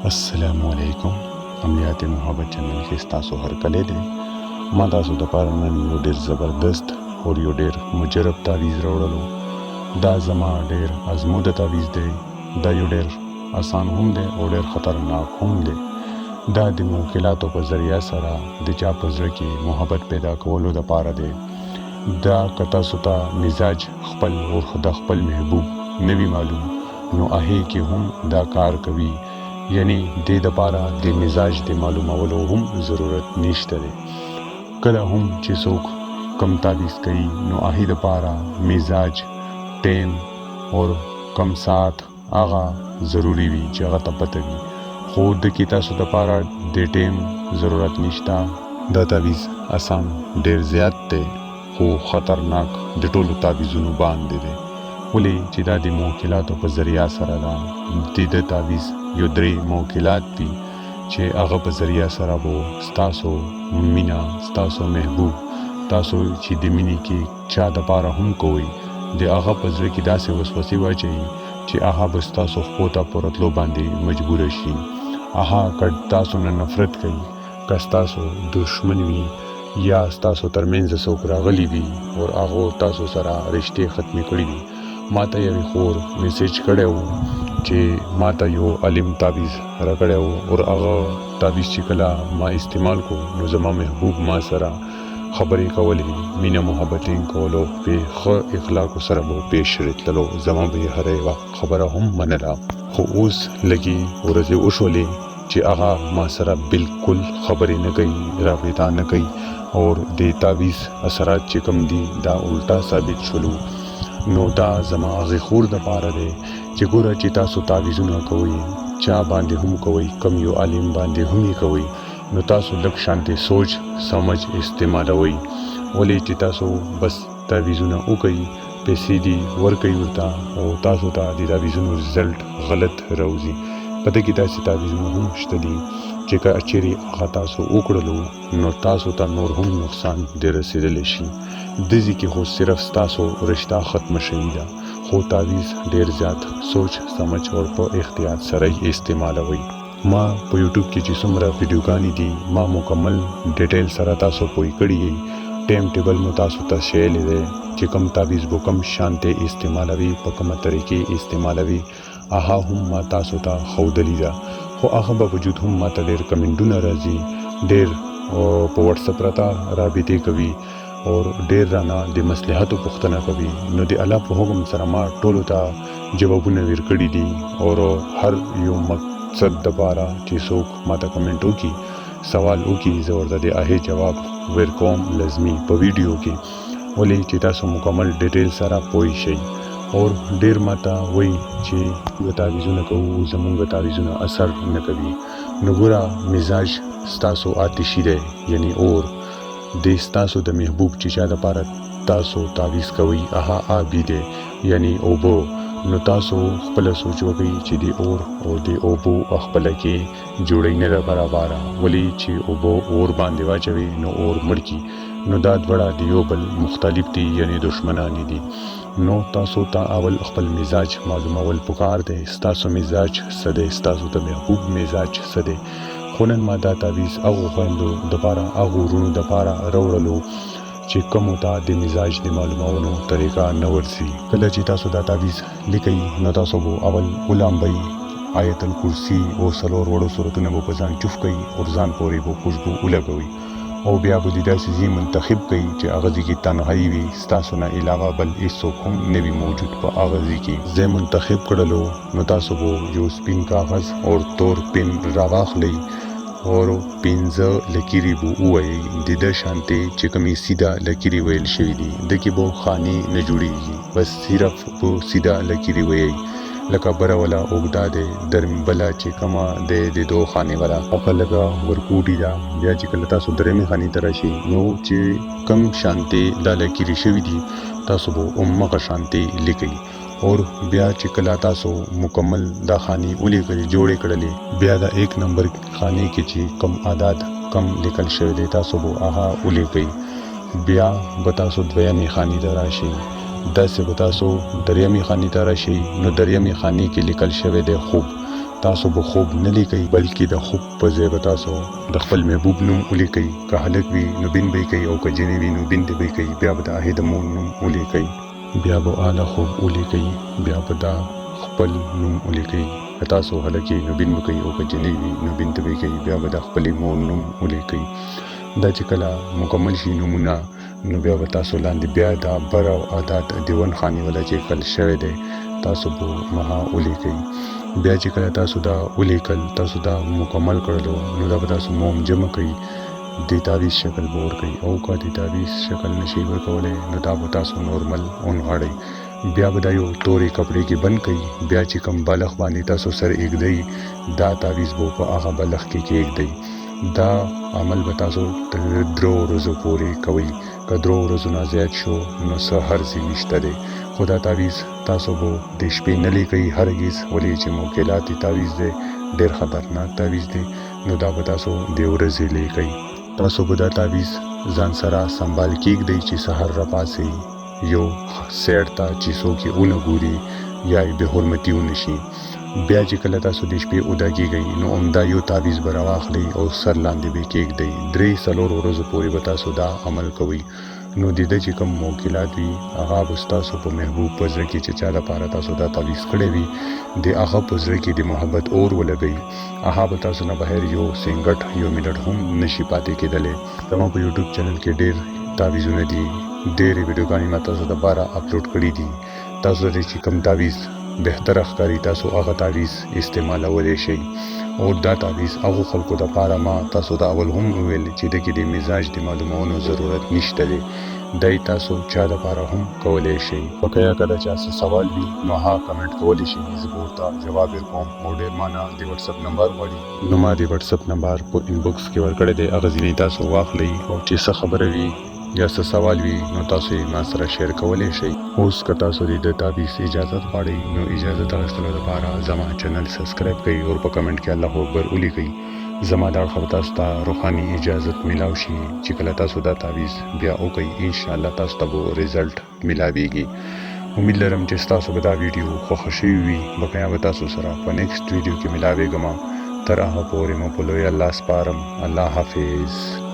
अस्सलामुअलैकुम अमलियात मोहब्बत चैनल के तासो हर कले दे मां तासो द पार नन यो ढेर ज़बरदस्त और यो ढेर मुजरब तावीज़ रावड़लो दा जमा ढेर आजमूदा तावीज़ दे दा यो ढेर आसान हम दे और ढेर ख़तरनाक हम दे दा द मुकिलातो पर ज़रिया सरा द चा पज़र की मोहब्बत पैदा कवलो द पार दे दा कता सुता मिजाज खपल और खुदा खपल महबूब नबी मालूम नो आहे कि हम दा कार कवी यानी दे द पारा दे मिजाज दे मालूमावलो हम ज़रूरत नश्ते दे कला हम चे सोख कम तावीज़ कई नो आही द पारा मिजाज टेम और कम साथ आगा ज़रूरी भी जगह तपतवी खुद की तासु द पारा दे टेम ज़रूरत नश्ता द तावीज़ आसान ढेर ज़्यादा ते हो ख़तरनाक द टोलू तावीज़ुनु बांध दे वली चिदा दी मुकिलातो पर ज़रिया सरा दा दी तावीज़ यो द्रे मुकिलात भी चे आगा पर ज़रिया सरा वो स्तासो मीना स्तासो महबूब तासो ची दिमिनी की चा द पारा हम कोई दे आगा पर ज़रे की दासे वसवसी वाचई चे आहा बस्तासो खोता परतलो बांधे मजबूर शी आहा कट तासो न नफरत कई कस्तासो दुश्मनी या स्तासो तरमेंज सोक रागली भी और आगो तासो सरा रिश्ते ख़त्मी करी भी माता यवी खोर मैसेज करे हो चे माता यो अलिम तावीज़ रगड़े हो और आगा तावीज़ चिकला माँ इस्तेमाल को नुज़मा महबूब माँ सरा खबरें कवली मीना मोहब्बतें कवलो पे ख इखलाक सरबो पेश रितलो जमा बे हरे वा खबर हम मनला खो उस लगी और जे उशोले चे आगा माँ सरा बिल्कुल खबरें न गई राबिता न गई और दे तावीज़ असरात चिकम दी दा उल्टा साबित शुलू नो दा जमा ग़िखूर द पारा दे चे गोरा चिता सो तावीज़ुना कोई चा बांधे हम कोई कम यो आलिम बांधे हम ही कोई नो तासो लग शांति सोच समझ इस्तेमाल हुई ओले चिता सो बस तावीज़ुना उकई पैसे दी वर कई उता और तासो ता दी तावीज़ुनो रिजल्ट गलत रोज़ी पता की तासी तावीज़ुना हम श्तदी चेका अचेरी आगा तासो उकड़लो नो तासो ता नोर हम नुकसान दे रसीदले शी दिजी की हो सिर्फ तासो रिश्ता ख़त्म शहीदा हो तावीज़ ढेर ज़्यादा सोच समझ और पर एहतियात सरई इस्तेमाल हुई माँ पे यूट्यूब की जिसमरा वीडियो गानी दी माँ मुकम्मल डिटेल सरा तासो पोई कड़ी गई टाइम टेबल में तासो ता शेल दे चिकम तावीज़ वो कम शांति इस्तेमाल हुई पकम तरीके इस्तेमाल हुई आहा हम माँ तासो ता खौदली जा हो आहा बावजूद हम माँ ढेर कमेंटू न राजी ढेर पर व्हाट्सअप रहता राबिते कभी और ढेर राना दे मसलहतों पुख्तना कभी नो दे अला पे हुक्म सरा माँ टोलो ता जवाबू नवीर कड़ी दी और हर यो मकसद दबारा चीसोक माता कमेंटों की सवाल की ज़ोर दे आहे जवाब वेर कौम लजमी प वीडियो की ओले चिता सो मुकम्मल डिटेल सारा पोई शई और ढेर माता वही चे तावीज़ु न कहू जमुन तावीज़ु न असर न कभी नगुरा मिजाज स्तासो आतिशी दे यानी और देश तासो द महबूब चिचा द पारा तासो तावीज़ कवी आहा आ भी दे यानी ओबो नो तासो खपल सोचो गई चिदी और दे ओबो अखपल के जोड़े न बराबारा वली चे ओबो और बांधेवा चवे नो और मड़की नो दाद बड़ा दियो बल मुख्तलिफ थी यानी दुश्मनानी दी नो तासो ता अवल अखपल मिजाज मालूम अवल पुकार दे स्तासो मिजाज सदे स्तासो द महबूब मिजाज सदे खुनन मादा तावीज़ अगो खंदो दपारा अगो रुनु दपारा रौड़लो चे कम होता दे मिजाज दे मालूमावनो तरीका नवरसी कला चिता सुदा तावीज़ लिकई न तासो वो अवल गुलाम बई आयतल कुर्सी और सलोर वड़ो सूरत ने वो पजान चुफ गई और जान पोरी वो खुशबू उलग गई और ब्या बुदिदा से जी मुंतखब गई चे आगज़ी की तन्हाई भी स्तासो ना इलावा बल इस सोखों ने भी मौजूद पर आगज़ी की जे मुंतखब कड़लो न तासो वो जो स्पिन कागज़ और तोर पिन रावाख लई और पिंज लकीरी बो उई दिदा शांति चिकमी सीधा लकीरी वेल शवीदी देखी वो खानी न जुड़ी बस सिर्फ वो सीधा लकीरी वही लका बरा वाला उगदा दे दरम बला चिकमा दे दो खाने वाला अकल लगा वरकूटी दा ब्या चिकलता सुधरे में खानी तरशी नो चे कम शांति दा लकीरी शवीदी तासो वो उम्मा का शांति लिखी और ब्या चिकला तासो मुकम्मल दा खानी उली कर जोड़े कड़ले ब्या दा एक नंबर खाने के ची कम आदाद कम लिखल शवे तासो वो आहा उली गई ब्या बतासो द्वयामी खानी दराशी 10 से बतासो दरियामी खानी तरशी नो दरियामी खानी के लिखल शवे दे खूब تاسو به خوب نه لیکئ بلکې د خوب په ځای به تاسو د خپل محبوب نوم ولیکئ. که هلک وي نو بین به یې کوئ او که جنې وي نو بین به یې کوئ. بیا به د هغې د مور نوم ولیکئ. بیا به اعلی خوب ولیکئ. بیا به دا خپل نوم ولیکئ. که تاسو هلک یې نو بین به کوئ او که جنې وي نو بین ته به یې کوئ. بیا به د خپلې مور نوم ولیکئ. دا چې کله مکمل شي نومونه نو بیا به تاسو لاندې بیا د بر او عادات دیوان خانې والا چې کل شوی دی تاسو به هغه ولیکئ. بیا چې کله تاسو دا ولیکل تاسو دا مکمل کړلو نو دا به تاسو موم جمع کوئ. د تعویض شکل به ورکوئ او که د تعویض شکل نشئ ورکولی نو دا به تاسو نورمل ونغاړئ. بیا به دا یو تورې کپړې کې بند کړئ. بیا چې کوم بالښ باندې تاسو سر ایږدئ دا تعویض به په هغه بالښ کې کېږدئ. دا عمل به تاسو د 3 ورځو پورې کوئ. که 3 ورځو نه زیات شو نو څه حرج نشته دی. خو دا تعویض تاسو به د شپې نه لیکئ هرګز، ولې چې موکلاتي تعویض دی، ډېر خطرناک تعویض دی. نو دا به تاسو د ورځې لیکئ. تاسو به دا تعویض ځان سره سنبال کېږدئ چې سحر راپاسئ یو سیډ ته چې څوک یې ونه ګوري یا یې بې حرمتي ونه شي. بیا چې کله تاسو د شپې اوده کېږئ نو همدا یو تعویض به راواخلئ او سر لاندې به یې کېږدئ. 3-4 ورځو پورې به تاسو دا عمل کوئ. نو د ده چې کوم موکلات وي هغه به ستاسو په محبوب په زړه کې چې چا لپاره تاسو دا تعویض کړی وي د هغه په زړه کې د محبت اور ولګئ. هغه به تاسو نه بهر یو سینګټ یو منټ هم نشي پاتې کېدلی. زما په یوټیوب چینل کې ډېر تعویضونه دي، ډېرې ویډیوګانې ما تاسو دپاره اپلوډ کړي دي. تاسو ته چې کوم تعویض بهتره ښکاري تاسو هغه تعویض استعمالولی شئ. او دا تعویض هغو خلکو دپاره ما تاسو ته اول هم وویل چې دکې د مزاج د معلومولو ضرورت نشته دی. دی تاسو چا دپاره هم کولی شئ. بقیه که د چا څه سوال وي نو هغه کمنټ کولی شي، زه به ورته جواب ورکوم. او ډېر ما نه د وټساپ نمبر غواړي نو ما د وټساپ نمبر په انبوکس کې ورکړی دی، هغه ځینې تاسو واخلئ او چې څه خبره وي یا څه سوال وي نو تاسو یې ما سره شیر کولی شئ. اوس که تاسو د تعویض اجازت غواړئ نو اجازت اخیستلو دپاره زما چینل سبسکرایب کړئ او په کمنټ کې الله اکبر ولیکئ. زما دا اړخه به تاسو ته روحاني اجازت میلاو شي چې کله تاسو دا تعویض بیا وکئ انشاءالله تاسو ته به ریزلټ میلاویږي. امید لرم چې ستاسو به دا ویډیو خوښه شوي وي. بقیه به تاسو سره په نیکسټ ویډیو کې میلاویږم. تر هغه پورې مو په لوی الله سپارم. الله حافظ.